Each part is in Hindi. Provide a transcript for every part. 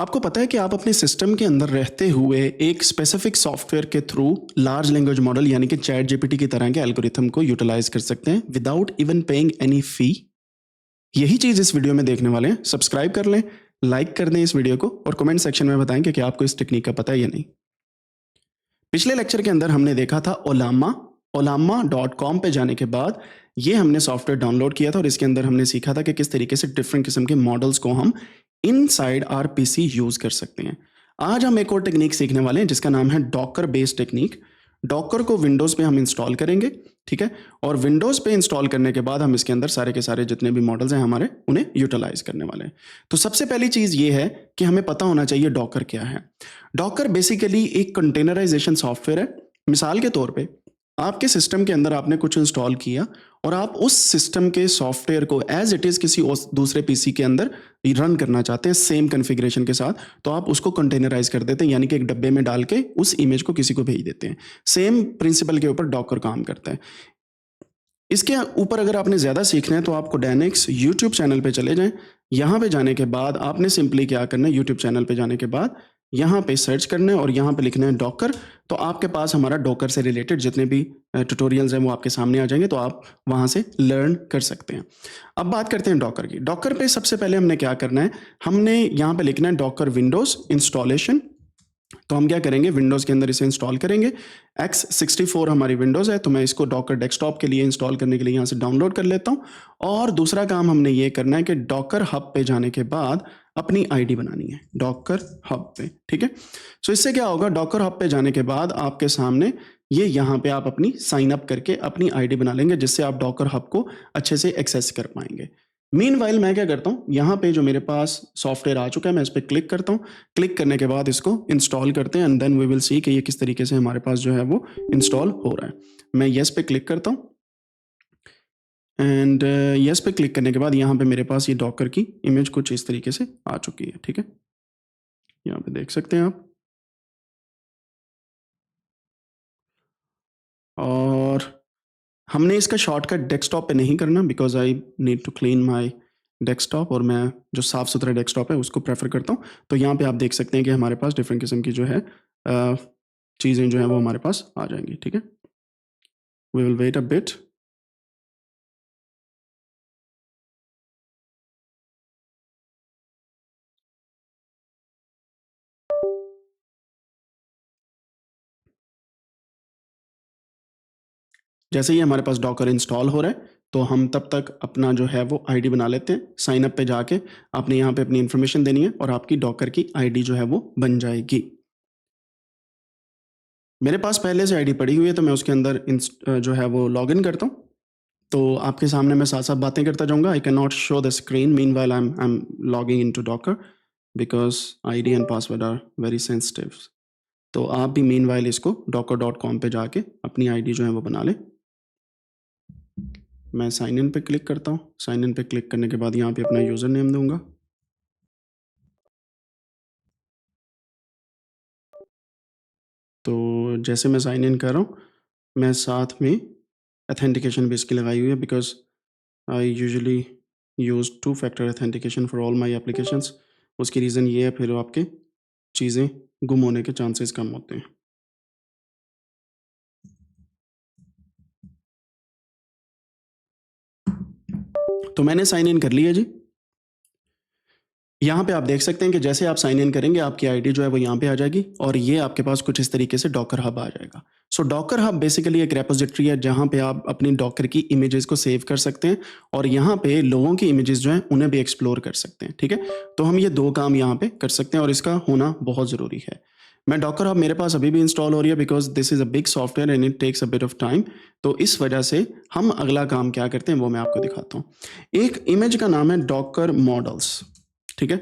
आपको पता है कि आप अपने सिस्टम के अंदर रहते हुए एक स्पेसिफिक सॉफ्टवेयर के थ्रू लार्ज लैंग्वेज मॉडल यानी कि चैट जीपीटी की तरह के एल्गोरिथम को यूटिलाइज कर सकते हैं विदाउट इवन पेइंग एनी फी। यही चीज इस वीडियो में देखने वाले हैं। सब्सक्राइब कर लें, लाइक कर दें इस वीडियो को और कमेंट सेक्शन में बताएं कि आपको इस टेक्निक का पता है या नहीं। पिछले लेक्चर के अंदर हमने देखा था ollama.com पे जाने के बाद ये हमने सॉफ्टवेयर डाउनलोड किया था और इसके अंदर हमने सीखा था कि किस तरीके से डिफरेंट किस्म के मॉडल्स को हम इनसाइड आर पीसी यूज कर सकते हैं। आज हम एक और टेक्निक सीखने वाले हैं जिसका नाम है डॉकर बेस्ड टेक्निक। डॉकर को विंडोज पे हम इंस्टॉल करेंगे, ठीक है, और विंडोज पे इंस्टॉल करने के बाद हम इसके अंदर सारे के सारे जितने भी मॉडल्स हैं हमारे उन्हें यूटिलाइज करने वाले हैं। तो सबसे पहली चीज ये है कि हमें पता होना चाहिए डॉकर क्या है। डॉकर बेसिकली एक कंटेनराइजेशन सॉफ्टवेयर है। मिसाल के तौर पे आपके सिस्टम के अंदर आपने कुछ इंस्टॉल किया और आप उस सिस्टम के सॉफ्टवेयर को एज इट इज किसी दूसरे पीसी के अंदर रन करना चाहते हैं सेम कॉन्फ़िगरेशन के साथ, तो आप उसको कंटेनराइज कर देते हैं, यानी कि एक डब्बे में डाल के उस इमेज को किसी को भेज देते हैं। सेम प्रिंसिपल के ऊपर डॉकर काम करता है। इसके ऊपर अगर आपने ज़्यादा सीखना है तो आपको डायनेक्स यूट्यूब चैनल पे चले जाएं। यहाँ पे जाने के बाद आपने सिंपली क्या करना है, यूट्यूब चैनल पे जाने के बाद यहाँ पे सर्च करना है और यहाँ पे लिखना है डॉकर। तो आपके पास हमारा डॉकर से रिलेटेड जितने भी ट्यूटोरियल्स हैं वो आपके सामने आ जाएंगे, तो आप वहाँ से लर्न कर सकते हैं। अब बात करते हैं डॉकर की। डॉकर पे सबसे पहले हमने क्या करना है, हमने यहाँ पे लिखना है डॉकर विंडोज़ इंस्टॉलेशन। तो हम क्या करेंगे, विंडोज़ के अंदर इसे इंस्टॉल करेंगे। x64 हमारी विंडोज़ है, तो मैं इसको डॉकर डेस्कटॉप के लिए इंस्टॉल करने के लिए यहाँ से डाउनलोड कर लेता हूँ। और दूसरा काम हमने ये करना है कि डॉकर हब पे जाने के बाद अपनी आईडी बनानी है डॉकर हब पे, ठीक है। सो इससे क्या होगा, डॉकर हब पे जाने के बाद आपके सामने ये यहाँ पे आप अपनी साइन अप करके अपनी आईडी बना लेंगे, जिससे आप डॉकर हब को अच्छे से एक्सेस कर पाएंगे। मीनवाइल मैं क्या करता हूँ, यहाँ पे जो मेरे पास सॉफ्टवेयर आ चुका है मैं इस पर क्लिक करता हूँ। क्लिक करने के बाद इसको इंस्टॉल करते हैं and then we will see कि ये किस तरीके से हमारे पास जो है वो इंस्टॉल हो रहा है। मैं येस पे क्लिक करता हूँ एंड येस पे क्लिक करने के बाद यहाँ पे मेरे पास ये डॉकर की इमेज कुछ इस तरीके से आ चुकी है, ठीक है। यहाँ पे देख सकते हैं आप। और हमने इसका शॉर्टकट डेस्कटॉप पे नहीं करना because I need to clean my desktop, और मैं जो साफ़ सुथरा डेस्कटॉप है उसको प्रेफर करता हूँ। तो यहाँ पे आप देख सकते हैं कि हमारे पास डिफरेंट किस्म की जो है चीज़ें जो है वो हमारे पास आ जाएंगी, ठीक है। We will wait a bit. जैसे ही हमारे पास डॉकर इंस्टॉल हो रहा है तो हम तब तक अपना जो है वो आईडी बना लेते हैं। साइन अप पे जाके आपने यहाँ पे अपनी इन्फॉर्मेशन देनी है और आपकी डॉकर की आईडी जो है वो बन जाएगी। मेरे पास पहले से आईडी पड़ी हुई है तो मैं उसके अंदर जो है वो लॉग इन करता हूँ। तो आपके सामने मैं साथ साथ बातें करता जाऊँगा। I can not show the screen meanwhile I am logging in to Docker because ID and password are very sensitive. तो आप भी मीन वाइल इसको docker.com पे जाके अपनी आईडी जो है वो बना लें। मैं साइन इन पे क्लिक करता हूँ। साइन इन पे क्लिक करने के बाद यहाँ पे अपना यूज़र नेम दूंगा। तो जैसे मैं साइन इन कर रहा हूँ मैं साथ में अथेंटिकेशन भी इसकी लगाई हुई है because I usually use 2 factor authentication for all my applications. उसकी रीज़न ये है फिर आपके चीज़ें गुम होने के चांसेस कम होते हैं। तो मैंने साइन इन कर लिया जी। यहाँ पे आप देख सकते हैं कि जैसे आप साइन इन करेंगे आपकी आईडी जो है वो यहाँ पे आ जाएगी और ये आपके पास कुछ इस तरीके से डॉकर हब आ जाएगा। सो डॉकर हब बेसिकली एक रेपोजिटरी है जहाँ पे आप अपनी डॉकर की इमेजेस को सेव कर सकते हैं और यहाँ पे लोगों की इमेजेस जो हैं उन्हें भी एक्सप्लोर कर सकते हैं, ठीक है। तो हम ये दो काम यहाँ पे कर सकते हैं और इसका होना बहुत ज़रूरी है। मैं डॉकर हब मेरे पास अभी भी इंस्टॉल हो रही है because this is a big software and it takes a bit of time. तो इस वजह से हम अगला काम क्या करते हैं वो मैं आपको दिखाता हूँ। एक इमेज का नाम है डॉकर मॉडल्स, ठीक है।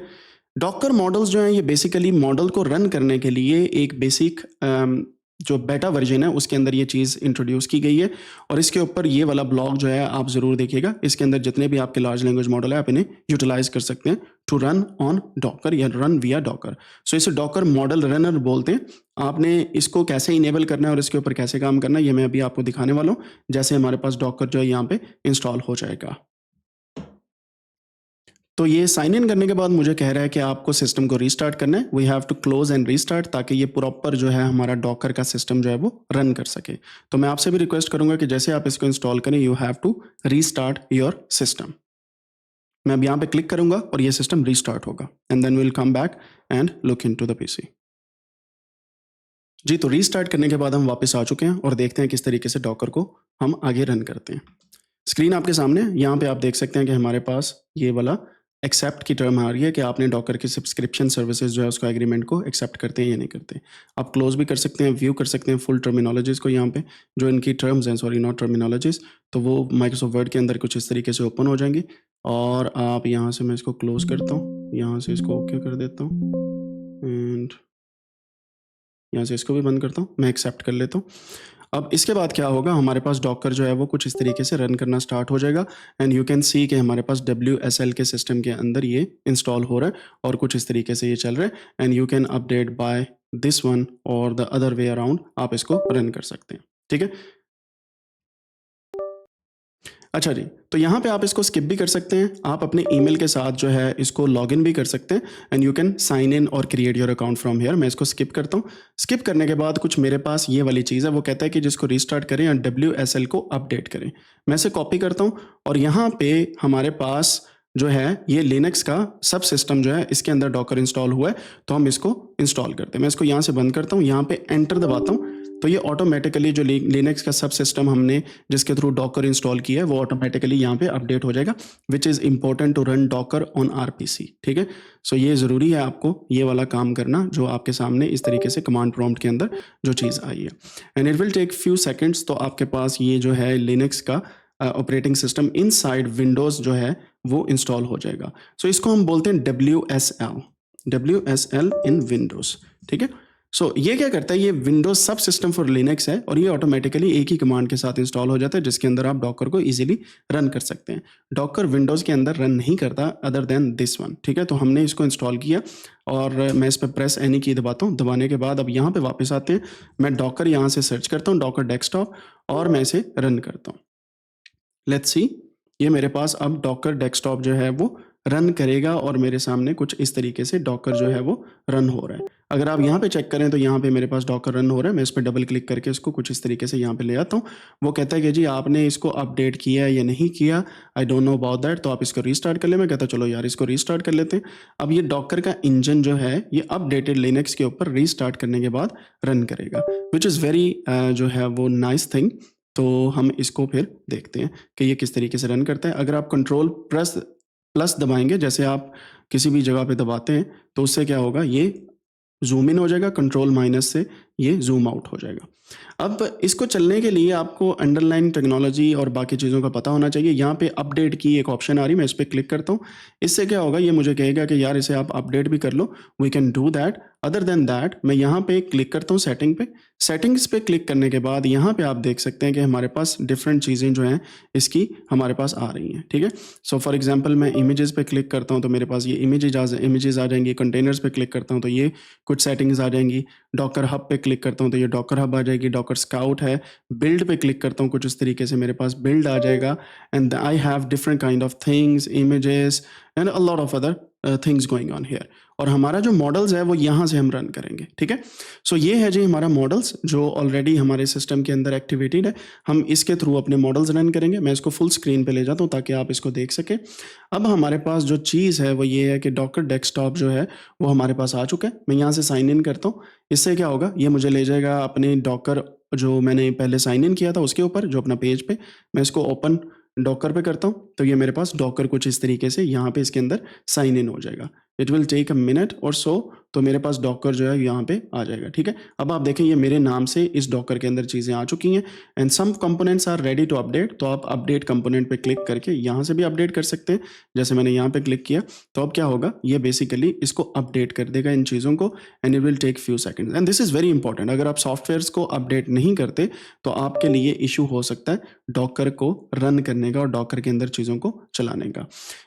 डॉकर मॉडल्स जो हैं ये बेसिकली मॉडल को रन करने के लिए एक बेसिक जो बेटा वर्जन है उसके अंदर ये चीज़ इंट्रोड्यूस की गई है और इसके ऊपर ये वाला ब्लॉग जो है आप ज़रूर देखिएगा। इसके अंदर जितने भी आपके लार्ज लैंग्वेज मॉडल है आप इन्हें यूटिलाइज कर सकते हैं टू रन ऑन डॉकर या रन विया डॉकर। सो इसे डॉकर मॉडल रनर बोलते हैं। आपने इसको कैसे इनेबल करना है और इसके ऊपर कैसे काम करना है ये मैं अभी आपको दिखाने वाला हूँ जैसे हमारे पास डॉकर जो है यहाँ पे इंस्टॉल हो जाएगा। तो ये साइन इन करने के बाद मुझे कह रहा है कि आपको सिस्टम को रीस्टार्ट करना है, we have to close and restart, ताकि ये प्रॉपर जो है हमारा डॉकर का सिस्टम जो है वो रन कर सके। तो मैं आपसे भी रिक्वेस्ट करूंगा कि जैसे आप इसको इंस्टॉल करें, you have to restart your system. मैं अब यहाँ पे क्लिक करूंगा और ये सिस्टम रीस्टार्ट होगा, and then will come back and look into the PC. जी, तो रीस्टार्ट करने के बाद हम वापस आ चुके हैं और देखते हैं किस तरीके से डॉकर को हम आगे रन करते हैं। स्क्रीन आपके सामने है, यहाँ पे आप देख सकते हैं कि हमारे पास ये वाला एक्सेप्ट की टर्म आ रही है कि आपने डॉकर की सब्सक्रिप्शन सर्विसेज जो है उसका एग्रीमेंट को एक्सेप्ट करते हैं या नहीं करते। आप क्लोज भी कर सकते हैं, व्यू कर सकते हैं फुल टर्मिनोलॉजीज को, यहाँ पे जो इनकी टर्म्स हैं, सॉरी नॉट टर्मिनोलॉजीज, तो वो माइक्रोसॉफ्ट वर्ड के अंदर कुछ इस तरीके से ओपन हो जाएंगी। और आप यहाँ से, मैं इसको क्लोज करता हूँ, यहाँ से इसको ओके कर देता हूँ, एंड यहाँ से इसको भी बंद करता हूँ, मैं एक्सेप्ट कर लेता हूँ। अब इसके बाद क्या होगा, हमारे पास डॉकर जो है वो कुछ इस तरीके से रन करना स्टार्ट हो जाएगा, एंड यू कैन सी कि हमारे पास WSL के सिस्टम के अंदर ये इंस्टॉल हो रहा है और कुछ इस तरीके से ये चल रहा है, and you can update by this one और द अदर वे अराउंड, आप इसको रन कर सकते हैं। ठीक है, अच्छा जी, तो यहाँ पे आप इसको स्किप भी कर सकते हैं, आप अपने ईमेल के साथ जो है इसको लॉगिन भी कर सकते हैं, and you can sign in और create your account from here. मैं इसको स्किप करता हूँ। स्किप करने के बाद कुछ मेरे पास ये वाली चीज़ है, वो कहता है कि जिसको रीस्टार्ट करें या WSL को अपडेट करें। मैं इसे कॉपी करता हूँ और यहाँ पे हमारे पास जो है ये लिनक्स का सब सिस्टम जो है इसके अंदर डॉकर इंस्टॉल हुआ है, तो हम इसको इंस्टॉल करते हैं। मैं इसको यहाँ से बंद करता हूँ, यहाँ पे एंटर दबाता हूँ, तो ये ऑटोमेटिकली जो लिनक्स का सब सिस्टम हमने जिसके थ्रू डॉकर इंस्टॉल किया है वो ऑटोमेटिकली यहाँ पे अपडेट हो जाएगा, which is important to run Docker on RPC। ठीक है, सो ये ज़रूरी है आपको ये वाला काम करना जो आपके सामने इस तरीके से कमांड प्रॉम्प्ट के अंदर जो चीज़ आई है, and it will take few seconds. तो आपके पास ये जो है लिनक्स का ऑपरेटिंग सिस्टम इनसाइड विंडोज़ जो है वो इंस्टॉल हो जाएगा। सो इसको हम बोलते हैं WSL इन विंडोज़। ठीक है, सो ये क्या करता है, ये विंडोज सब सिस्टम फॉर लिनक्स है और ये ऑटोमेटिकली एक ही कमांड के साथ इंस्टॉल हो जाता है, जिसके अंदर आप डॉकर को इजीली रन कर सकते हैं। डॉकर विंडोज के अंदर रन नहीं करता अदर देन दिस वन। ठीक है, तो हमने इसको इंस्टॉल किया और मैं इस पर प्रेस एनी की दबाता हूँ। दबाने के बाद अब यहाँ पे वापस आते हैं, मैं डॉकर यहाँ से सर्च करता हूँ, डॉकर डेस्कटॉप, और मैं इसे रन करता हूँ। लेट्स सी, ये मेरे पास अब डॉकर डेस्कटॉप जो है वो रन करेगा और मेरे सामने कुछ इस तरीके से डॉकर जो है वो रन हो रहा है। अगर आप यहाँ पे चेक करें तो यहाँ पे मेरे पास डॉकर रन हो रहा है। मैं इस पर डबल क्लिक करके इसको कुछ इस तरीके से यहाँ पे ले आता हूँ। वो कहता है कि जी आपने इसको अपडेट किया है या नहीं किया, I don't know about that, तो आप इसको रीस्टार्ट कर ले। मैं कहता चलो यार इसको रीस्टार्ट कर लेते हैं। अब ये डॉकर का इंजन जो है ये अपडेटेड लिनक्स के ऊपर रीस्टार्ट करने के बाद रन करेगा, विच इज़ वेरी जो है वो नाइस थिंग। तो हम इसको फिर देखते हैं कि ये किस तरीके से रन करता है। अगर आप कंट्रोल प्लस दबाएंगे, जैसे आप किसी भी जगह पे दबाते हैं, तो उससे क्या होगा, ये जूम इन हो जाएगा, कंट्रोल माइनस से ये जूम आउट हो जाएगा। अब इसको चलने के लिए आपको अंडरलाइन टेक्नोलॉजी और बाकी चीज़ों का पता होना चाहिए। यहाँ पे अपडेट की एक ऑप्शन आ रही है, मैं इस पर क्लिक करता हूँ। इससे क्या होगा, ये मुझे कहेगा कि यार इसे आप अपडेट भी कर लो, we can do that. Other than that मैं यहाँ पे क्लिक करता हूँ सेटिंग पे। सेटिंग्स पे क्लिक करने के बाद यहाँ पे आप देख सकते हैं कि हमारे पास डिफरेंट चीज़ें जो हैं इसकी हमारे पास आ रही हैं। ठीक है, सो फॉर एग्जांपल मैं इमेजेस पे क्लिक करता हूँ तो मेरे पास ये इमेजेस आ जाएंगी। कंटेनर्स पे क्लिक करता हूँ तो ये कुछ सेटिंग्स आ जाएंगी। डॉकर हब पे क्लिक करता हूँ तो ये डॉकर हब आ जाएगी। डॉकर स्काउट है। बिल्ड पे क्लिक करता हूँ, कुछ इस तरीके से मेरे पास बिल्ड आ जाएगा, and I have different kind of things, images and a lot of other things going on here. और हमारा जो मॉडल्स है वो यहाँ से हम रन करेंगे। ठीक है, सो ये है जी हमारा मॉडल्स जो ऑलरेडी हमारे सिस्टम के अंदर एक्टिवेटेड है। हम इसके थ्रू अपने मॉडल्स रन करेंगे। मैं इसको फुल स्क्रीन पे ले जाता हूँ ताकि आप इसको देख सकें। अब हमारे पास जो चीज़ है वो ये है कि डॉकर डेस्कटॉप जो है वो हमारे पास आ चुका है। मैं यहाँ से साइन इन करता हूँ। इससे क्या होगा, ये मुझे ले जाएगा अपने डॉकर जो मैंने पहले साइन इन किया था उसके ऊपर, जो अपना पेज पे। मैं इसको ओपन डॉकर पे करता हूँ तो ये मेरे पास डॉकर कुछ इस तरीके से यहाँ पे इसके अंदर साइन इन हो जाएगा। It will take a minute और सो, तो मेरे पास डॉकर जो है यहाँ पे आ जाएगा। ठीक है, अब आप देखें ये मेरे नाम से इस डॉकर के अंदर चीज़ें आ चुकी हैं, and some components are ready to update. तो आप अपडेट कंपोनेंट पे क्लिक करके यहाँ से भी अपडेट कर सकते हैं। जैसे मैंने यहाँ पे क्लिक किया तो अब क्या होगा, ये बेसिकली इसको अपडेट कर देगा इन चीज़ों को, and it will take few seconds. And this is very important. अगर आप सॉफ्टवेयर्स को अपडेट नहीं करते तो आपके लिए इशू हो सकता है डॉकर को रन करने का और डॉकर के अंदर चीज़ों को चलाने का।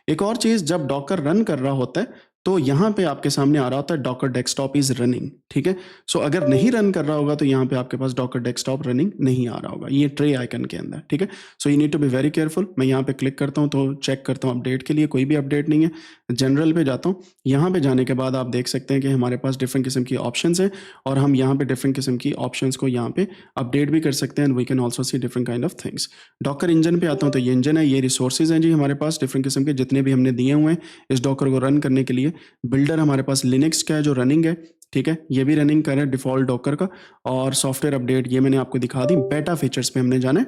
एक और चीज़, जब डॉकर रन कर रहा होता है तो यहाँ पे आपके सामने आ रहा होता है डॉकर डेस्कटॉप इज रनिंग, ठीक है। सो अगर नहीं रन कर रहा होगा तो यहाँ पे आपके पास डॉकर डेस्कटॉप रनिंग नहीं आ रहा होगा ये ट्रे आइकन के अंदर, ठीक है। So you need to be very careful. मैं यहाँ पे क्लिक करता हूँ तो चेक करता हूँ अपडेट के लिए, कोई भी अपडेट नहीं है। जनरल पे जाता हूँ, यहाँ पे जाने के बाद आप देख सकते हैं कि हमारे पास डिफरेंट किस्म की ऑप्शंस हैं और हम यहाँ पे डिफरेंट किस्म की ऑप्शंस को यहाँ पे अपडेट भी कर सकते हैं and we can also see different kind of things. Docker engine पे आता हूँ तो ये इंजन है, ये रिसोर्सेज हैं जी हमारे पास डिफरेंट किस्म के जितने भी हमने दिए हुए हैं इस डॉकर को रन करने के लिए। बिल्डर हमारे पास लिनक्स का है जो रनिंग है, ठीक है, ये भी रनिंग कर रहा है डिफॉल्ट डॉकर का। और सॉफ्टवेयर अपडेट ये मैंने आपको दिखा दी। बेटा फीचर्स पे हमने जाना है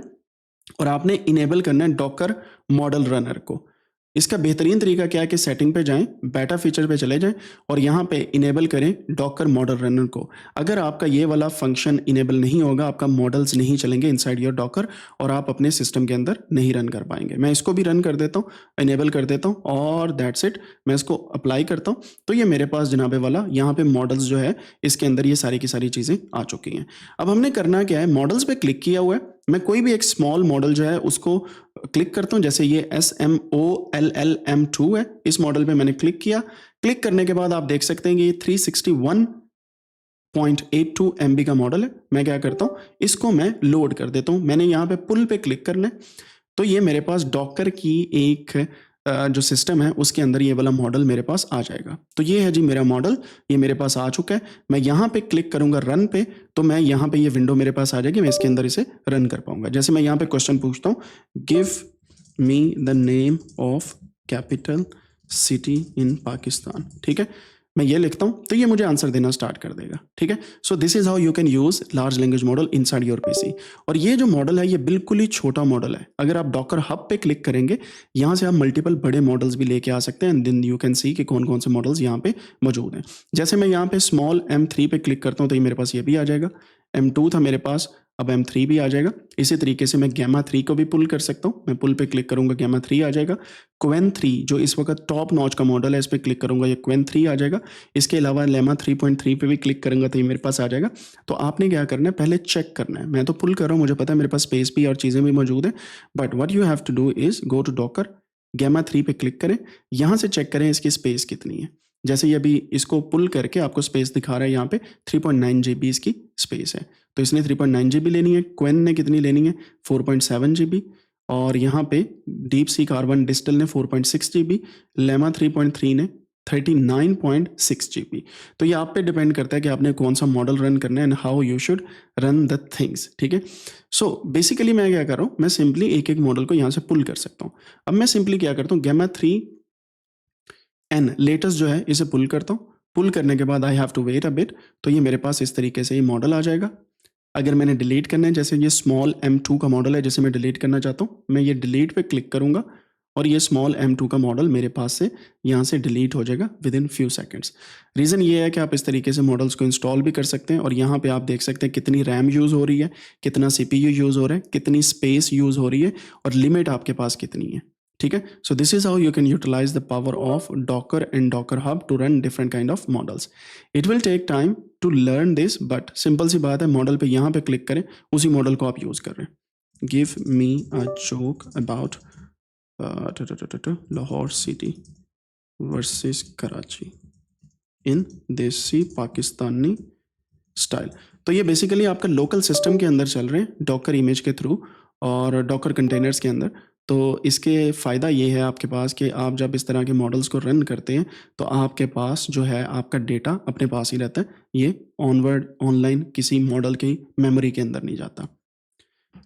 और आपने इनेबल करना है डॉकर मॉडल रनर को। इसका बेहतरीन तरीका क्या है कि सेटिंग पे जाएं, बेटा फीचर पे चले जाएं और यहाँ पे इनेबल करें डॉकर मॉडल रनर को। अगर आपका ये वाला फंक्शन इनेबल नहीं होगा, आपका मॉडल्स नहीं चलेंगे इनसाइड योर डॉकर और आप अपने सिस्टम के अंदर नहीं रन कर पाएंगे। मैं इसको भी रन कर देता हूँ, इनेबल कर देता हूँ और दैट्स इट। मैं इसको अप्लाई करता हूँ तो ये मेरे पास जनाबे वाला यहाँ पे मॉडल्स जो है इसके अंदर ये सारी की सारी चीज़ें आ चुकी हैं। अब हमने करना क्या है, मॉडल्स पे क्लिक किया हुआ है, मैं कोई भी एक स्मॉल मॉडल जो है उसको क्लिक करता हूं। जैसे ये SMOLLM2 है, इस मॉडल पे मैंने क्लिक किया। क्लिक करने के बाद आप देख सकते हैं कि ये 361.82 MB का मॉडल है। मैं क्या करता हूं, इसको मैं लोड कर देता हूं। मैंने यहाँ पे पुल पे क्लिक करना है तो ये मेरे पास डॉकर की एक जो सिस्टम है उसके अंदर ये वाला मॉडल मेरे पास आ जाएगा। तो ये है जी मेरा मॉडल, ये मेरे पास आ चुका है। मैं यहाँ पे क्लिक करूंगा रन पे तो मैं यहाँ पे ये विंडो मेरे पास आ जाएगी, मैं इसके अंदर इसे रन कर पाऊंगा। जैसे मैं यहाँ पे क्वेश्चन पूछता हूँ, give me the name of capital city in Pakistan, ठीक है, मैं ये लिखता हूँ तो ये मुझे आंसर देना स्टार्ट कर देगा, ठीक है। So this is how you can use large language model inside your PC. और ये जो मॉडल है ये बिल्कुल ही छोटा मॉडल है। अगर आप डॉकर हब पे क्लिक करेंगे यहाँ से आप मल्टीपल बड़े मॉडल्स भी लेके आ सकते हैं and then you can see कि कौन कौन से मॉडल्स यहाँ पे मौजूद हैं। जैसे मैं यहाँ पे स्मॉल M3 पे क्लिक करता हूँ तो ये मेरे पास ये भी आ जाएगा। M2 था मेरे पास, अब M3 भी आ जाएगा। इसी तरीके से मैं गैमा 3 को भी पुल कर सकता हूँ। मैं पुल पे क्लिक करूंगा गैमा 3 आ जाएगा। क्वेन 3 जो इस वक्त टॉप नॉच का मॉडल है इस पर क्लिक करूंगा ये क्वेन 3 आ जाएगा। इसके अलावा लेमा 3.3 पे भी क्लिक करूंगा तो ये मेरे पास आ जाएगा। तो आपने क्या करना है, पहले चेक करना है। मैं तो पुल कर रहा हूँ, मुझे पता है मेरे पास स्पेस भी और चीज़ें भी मौजूद है, but what you have to do is go to Docker, Gemma 3 पे क्लिक करें, यहाँ से चेक करें इसकी स्पेस कितनी है। जैसे ये अभी इसको पुल करके आपको स्पेस दिखा रहा है, यहाँ पे 3.9 GB इसकी स्पेस है। तो इसने 3.9 GB लेनी है। क्वेन ने कितनी लेनी है, 4.7 GB। और यहाँ पे डीप सी कार्बन डिस्टल ने 4.6 GB, लेमा 3.3 ने 39.6 GB। तो ये आप पे डिपेंड करता है कि आपने कौन सा मॉडल रन करना है and how you should run the things, ठीक है। सो बेसिकली मैं क्या कर रहा हूँ, मैं सिंपली एक एक मॉडल को यहाँ से पुल कर सकता हूँ। अब मैं सिंपली क्या करता हूँ, गैमा 3N लेटेस्ट जो है इसे पुल करता हूँ। पुल करने के बाद I have to wait a bit, तो ये मेरे पास इस तरीके से ये मॉडल आ जाएगा। अगर मैंने डिलीट करना है, जैसे ये स्मॉल M2 का मॉडल है जैसे मैं डिलीट करना चाहता हूँ, मैं ये डिलीट पे क्लिक करूँगा और ये स्मॉल M2 का मॉडल मेरे पास से यहाँ से डिलीट हो जाएगा with in few seconds. Reason ये है कि आप इस तरीके से मॉडल्स को इंस्टॉल भी कर सकते हैं और यहाँ पे आप देख सकते हैं कितनी रैम यूज़ हो रही है, कितना CPU यूज़ हो रहा है, कितनी स्पेस यूज़ हो रही है और लिमिट आपके पास कितनी है, ठीक है। So this is how you can utilize the power of Docker and Docker Hub to run different kind of models. It will take time to learn this, but simple सी बात है, मॉडल पे यहाँ पे क्लिक करें, उसी मॉडल को आप यूज़ कर रहे हैं। Give me a joke about Lahore city versus Karachi in desi Pakistani style. तो ये बेसिकली आपका लोकल सिस्टम के अंदर चल रहे हैं डॉकर इमेज के थ्रू और डॉकर कंटेनर्स के अंदर। तो इसके फ़ायदा ये है आपके पास कि आप जब इस तरह के मॉडल्स को रन करते हैं तो आपके पास जो है आपका डेटा अपने पास ही रहता है, ये ऑनवर्ड ऑनलाइन किसी मॉडल की मेमोरी के अंदर नहीं जाता।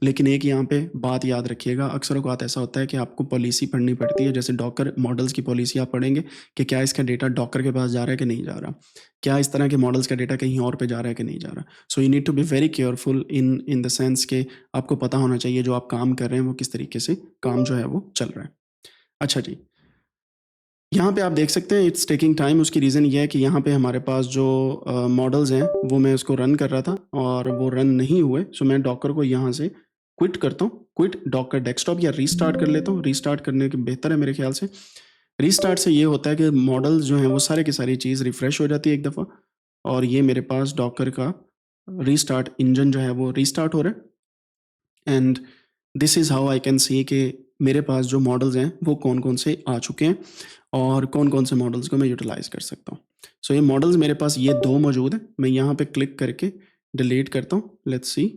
लेकिन एक यहाँ पे बात याद रखिएगा, अक्सर औक़ात ऐसा होता है कि आपको पॉलिसी पढ़नी पड़ती है, जैसे डॉकर मॉडल्स की पॉलिसी आप पढ़ेंगे कि क्या इसका डेटा डॉकर के पास जा रहा है कि नहीं जा रहा, क्या इस तरह के मॉडल्स का डेटा कहीं और पे जा रहा है कि नहीं जा रहा। So you need to be very careful in the sense कि आपको पता होना चाहिए जो आप काम कर रहे हैं वो किस तरीके से काम जो है वो चल रहा है। अच्छा जी, यहाँ पे आप देख सकते हैं इट्स टेकिंग टाइम। उसकी रीज़न ये है कि यहाँ पे हमारे पास जो मॉडल्स हैं वो मैं उसको रन कर रहा था और वो रन नहीं हुए। सो मैं डॉकर को यहाँ से क्विट करता हूँ, क्विट डॉकर डेस्कटॉप या रीस्टार्ट कर लेता हूँ। रीस्टार्ट करने के बेहतर है मेरे ख्याल से। रीस्टार्ट से ये होता है कि मॉडल्स जो हैं वो सारे की सारी चीज़ रिफ़्रेश हो जाती है एक दफ़ा और ये मेरे पास डॉकर का रीस्टार्ट इंजन जो है वो रीस्टार्ट हो रहा है and this is how I can see कि मेरे पास जो मॉडल्स हैं वो कौन कौन से आ चुके हैं। और कौन-कौन से मॉडल्स को मैं यूटिलाइज़ कर सकता हूँ। सो ये मॉडल्स मेरे पास ये 2 मौजूद हैं। मैं यहाँ पे क्लिक करके डिलीट करता हूँ। Let's see.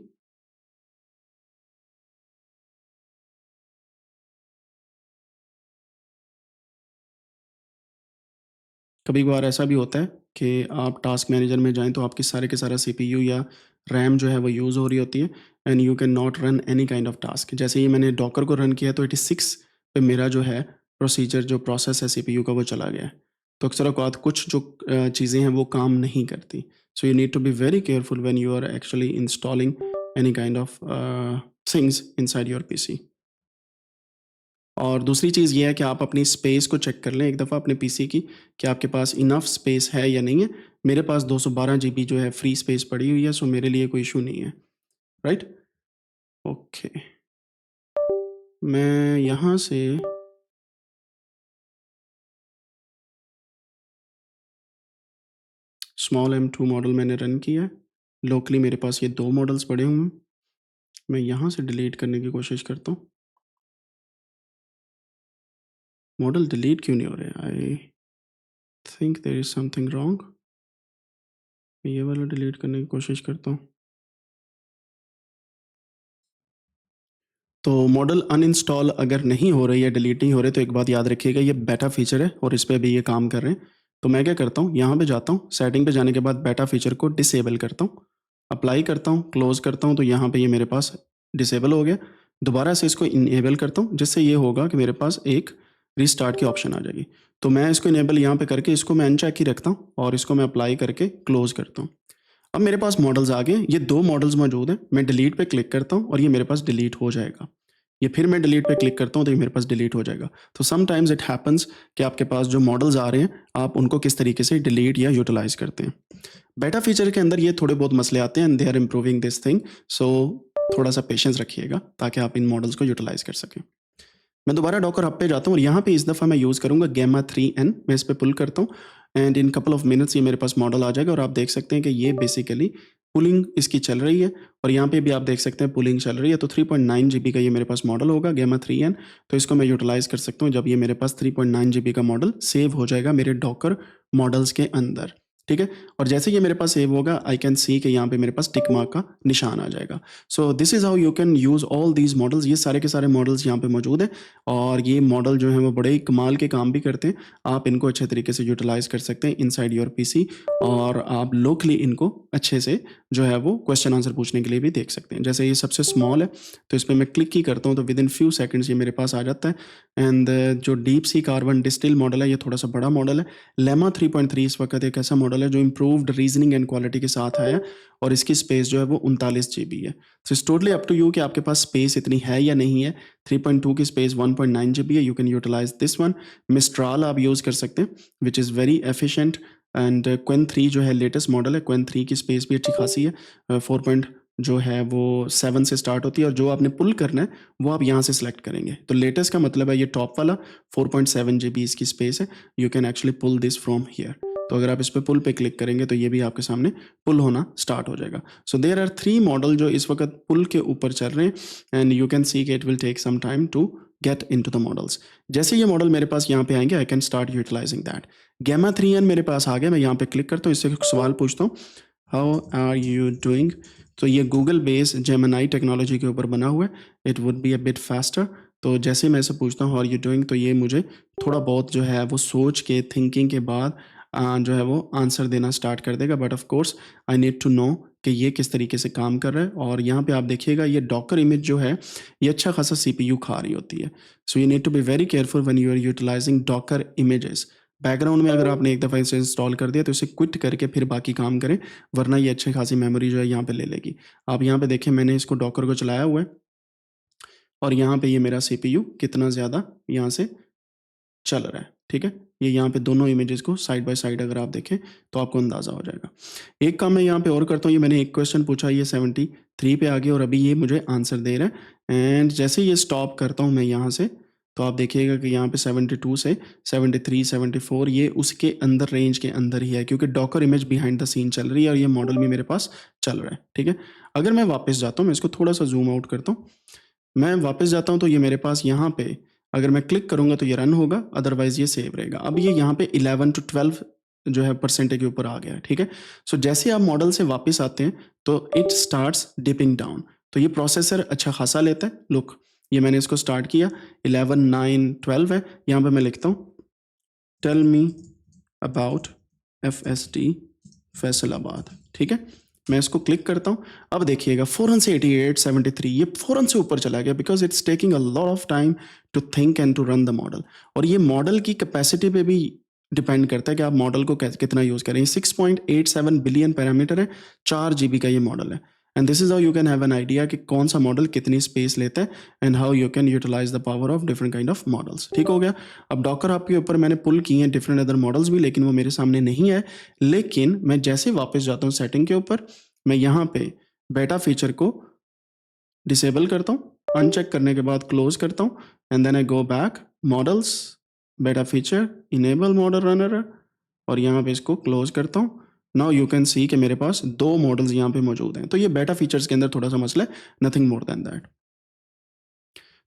कभी-कभार ऐसा भी होता है कि आप टास्क मैनेजर में जाएँ तो आपके सारे के सारा सीपीयू या रैम जो है वो यूज़ हो रही होती है and you can not run any kind of task. जैसे ही मैंने डॉकर को रन किया तो 86 पे मेरा जो है प्रोसीजर जो प्रोसेस है सीपीयू का वो चला गया है। तो अक्सर औक़ात कुछ जो चीज़ें हैं वो काम नहीं करती। So you need to be very careful when you are actually installing any kind of things inside your PC. और दूसरी चीज़ ये है कि आप अपनी स्पेस को चेक कर लें एक दफ़ा अपने पीसी की कि आपके पास इनफ स्पेस है या नहीं है। मेरे पास 212 जीबी जो है फ्री स्पेस पड़ी हुई है, सो मेरे लिए कोई इश्यू नहीं है, राइट? ओके, मैं यहाँ से स्मॉल M2 मॉडल मैंने रन किया है। लोकली मेरे पास ये 2 मॉडल्स पड़े हुए हैं। मैं यहाँ से डिलीट करने की कोशिश करता हूँ। मॉडल डिलीट क्यों नहीं हो रहे? I think there is something wrong. मैं ये वाला डिलीट करने की कोशिश करता हूँ। तो मॉडल अनइंस्टॉल अगर नहीं हो रही है, डिलीट नहीं हो रहे, तो एक बात याद रखिएगा, ये बेटा फीचर है और इस पे अभी ये काम कर रहे हैं। तो मैं क्या करता हूँ, यहाँ पे जाता हूँ, सेटिंग पे जाने के बाद बेटा फीचर को डिसेबल करता हूँ, अप्लाई करता हूँ, क्लोज़ करता हूँ, तो यहाँ पे ये मेरे पास डिसेबल हो गया। दोबारा से इसको इनेबल करता हूँ, जिससे ये होगा कि मेरे पास एक रीस्टार्ट की ऑप्शन आ जाएगी। तो मैं इसको इनेबल यहाँ पे करके इसको मैं अनचेक ही रखता हूँ और इसको मैं अप्लाई करके क्लोज़ करता हूँ। अब मेरे पास मॉडल्स आ गए, ये 2 मॉडल्स मौजूद हैं। मैं डिलीट पे क्लिक करता हूँ और ये मेरे पास डिलीट हो जाएगा। ये फिर मैं डिलीट पे क्लिक करता हूँ तो ये मेरे पास डिलीट हो जाएगा। तो समटाइम्स इट हैपेंस कि आपके पास जो मॉडल्स आ रहे हैं, आप उनको किस तरीके से डिलीट या यूटिलाइज़ करते हैं। बेटा फीचर के अंदर ये थोड़े बहुत मसले आते हैं and they are improving this thing. So थोड़ा-सा पेशेंस रखिएगा ताकि आप इन मॉडल्स को यूटिलाइज़ कर सकें। मैं दोबारा डॉकर हब पे जाता हूँ और यहाँ पे इस दफ़ा मैं यूज़ करूँगा गैमा 3n। मैं इस पे पुल करता हूँ and in couple of minutes ये मेरे पास मॉडल आ जाएगा और आप देख सकते हैं कि ये बेसिकली पुलिंग इसकी चल रही है और यहाँ पे भी आप देख सकते हैं पुलिंग चल रही है। तो 3.9 जीबी का ये मेरे पास मॉडल होगा गैमा 3n। तो इसको मैं यूटिलाइज़ कर सकता हूँ जब ये मेरे पास 3.9 जीबी का मॉडल सेव हो जाएगा मेरे डॉकर मॉडल्स के अंदर, ठीक है? और जैसे ये मेरे पास सेव होगा, आई कैन सी कि यहाँ पे मेरे पास टिक मार्क का निशान आ जाएगा। So this is how you can use all these models. ये सारे के सारे मॉडल्स यहाँ पे मौजूद हैं और ये मॉडल जो हैं वो बड़े ही कमाल के काम भी करते हैं। आप इनको अच्छे तरीके से यूटिलाइज़ कर सकते हैं इनसाइड योर पीसी और आप लोकली इनको अच्छे से जो है वो क्वेश्चन आंसर पूछने के लिए भी देख सकते हैं। जैसे ये सबसे स्मॉल है, तो इस पे मैं क्लिक ही करता हूँ तो विदिन फ्यू सेकंड्स ये मेरे पास आ जाता है। एंड जो deep sea carbon distil model है, ये थोड़ा-सा बड़ा मॉडल है। लेमा 3.3 इस वक़्त एक ऐसा मॉडल है जो इम्प्रूव्ड रीज़निंग एंड क्वालिटी के साथ आया है और इसकी स्पेस जो है वो 39 जीबी है। So it's totally up to you कि आपके पास स्पेस इतनी है या नहीं है। 3.2 की स्पेस 1.9 जीबी है, you can utilize this one. Mistral आप यूज़ कर सकते हैं which is very efficient and Qwen 3 जो है लेटेस्ट मॉडल है, क्वेन 3 की स्पेस भी अच्छी खासी है। 4 पॉइंट जो है वो 7 से स्टार्ट होती है और जो आपने पुल करना है वो आप यहाँ से सिलेक्ट करेंगे। तो लेटेस्ट का मतलब है ये टॉप वाला 4.7 जीबी इसकी स्पेस है। You can actually pull this from here. तो अगर आप इस पे पुल पे क्लिक करेंगे तो ये भी आपके सामने पुल होना स्टार्ट हो जाएगा। सो देयर आर 3 मॉडल जो इस वक़्त पुल के ऊपर चल रहे हैं एंड यू कैन सी कि it will take some time to get into the models. जैसे ये मॉडल मेरे पास यहाँ पे आएँगे, I can start utilizing that. Gemma 3n मेरे पास आ गया, मैं यहाँ पे क्लिक करता हूँ, इससे एक सवाल पूछता हूँ, हाउ आर यू डूइंग? तो ये गूगल बेस जेमिनी टेक्नोलॉजी के ऊपर बना हुआ है। It would be a bit faster. तो जैसे ही मैं इसे पूछता हूँ हाउ आर यू डूइंग, तो ये मुझे थोड़ा बहुत जो है वो सोच के थिंकिंग के बाद जो है वो आंसर देना स्टार्ट कर देगा। But of course I need to know कि ये किस तरीके से काम कर रहा है। और यहाँ पे आप देखिएगा ये डॉकर इमेज जो है ये अच्छा खासा सीपीयू खा रही होती है। So you need to be very careful when you are utilizing Docker images. Background में अगर आपने एक दफ़ा इसे इंस्टॉल कर दिया तो इसे क्विट करके फिर बाकी काम करें, वरना ये अच्छी खासी मेमोरी जो है यहाँ पे ले लेगी। आप यहाँ पे देखें, मैंने इसको डॉकर को चलाया हुआ है और यहाँ पे ये मेरा सीपीयू कितना ज़्यादा यहाँ से चल रहा है, ठीक है? ये यहाँ पे दोनों इमेजेस को साइड बाय साइड अगर आप देखें तो आपको अंदाज़ा हो जाएगा। एक काम मैं यहाँ पे और करता हूँ, ये मैंने एक क्वेश्चन पूछा, ये 73 पे आ गया और अभी ये मुझे आंसर दे रहा है एंड जैसे ये स्टॉप करता हूँ मैं यहाँ से, तो आप देखिएगा कि यहाँ पे 72 से 73, 74 ये उसके अंदर रेंज के अंदर ही है क्योंकि Docker image behind the scene चल रही है और ये मॉडल भी मेरे पास चल रहा है, ठीक है? अगर मैं वापस जाता हूँ, मैं इसको थोड़ा-सा ज़ूम आउट करता हूँ। मैं वापस जाता हूँ तो ये मेरे पास यहाँ पे अगर मैं क्लिक करूँगा तो ये रन होगा, अदरवाइज़ ये सेव रहेगा। अब ये यहाँ पे 11 to 12 जो है परसेंटेज के ऊपर आ गया है, ठीक है। सो जैसे आप मॉडल से वापस आते हैं तो इट स्टार्ट्स डिपिंग डाउन। तो ये प्रोसेसर अच्छा खासा लेता है। लुक, ये मैंने इसको स्टार्ट किया, 11, 9, 12 है। यहाँ पे मैं लिखता हूँ tell me about FSD Faisalabad, ठीक है। मैं इसको क्लिक करता हूँ। अब देखिएगा फ़ौरन से 88, 73 ये फ़ौरन से ऊपर चला गया, because it's taking a lot of time to think and to run the model. और ये मॉडल की कैपेसिटी पे भी डिपेंड करता है कि आप मॉडल को कितना यूज़ करें। 6.87 बिलियन पैरामीटर है, 4 GB का ये मॉडल है। And this is how you can have an idea कि कौन सा मॉडल कितनी स्पेस लेता है and how you can utilize the power of different kind of models. ठीक हो गया। अब डॉकर आपके ऊपर मैंने पुल किए हैं डिफरेंट अदर मॉडल्स भी, लेकिन वो मेरे सामने नहीं है। लेकिन मैं जैसे वापस जाता हूँ सेटिंग के ऊपर, मैं यहाँ पे बेटा फीचर को डिसेबल करता हूँ, अनचेक करने के बाद क्लोज करता हूँ and then I go back models, beta feature, enable model runner, और यहाँ पे इसको क्लोज करता हूँ। नाउ यू कैन सी कि मेरे पास 2 मॉडल्स यहाँ पे मौजूद हैं। तो ये बेटा फीचर्स के अंदर थोड़ा सा मसला है, नथिंग मोर देन दैट।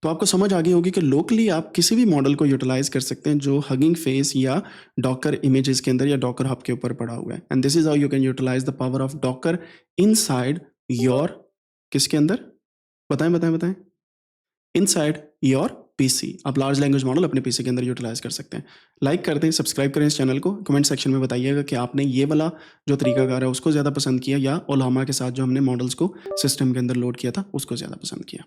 तो आपको समझ आ गई होगी कि लोकली आप किसी भी मॉडल को यूटिलाइज कर सकते हैं जो हगिंग फेस या डॉकर इमेजेस के अंदर या डॉकर हब के ऊपर पड़ा हुआ है। And this is how you can utilize the power of Docker inside your, किसके अंदर, बताएं बताएं बताएं, इनसाइड योर पीसी। आप लार्ज लैंग्वेज मॉडल अपने पीसी के अंदर यूटिलाइज कर सकते हैं। लाइक कर दें, सब्सक्राइब करें इस चैनल को, कमेंट सेक्शन में बताइएगा कि आपने ये वाला जो तरीकाकार है उसको ज़्यादा पसंद किया या ओलामा के साथ जो हमने मॉडल्स को सिस्टम के अंदर लोड किया था उसको ज़्यादा पसंद किया।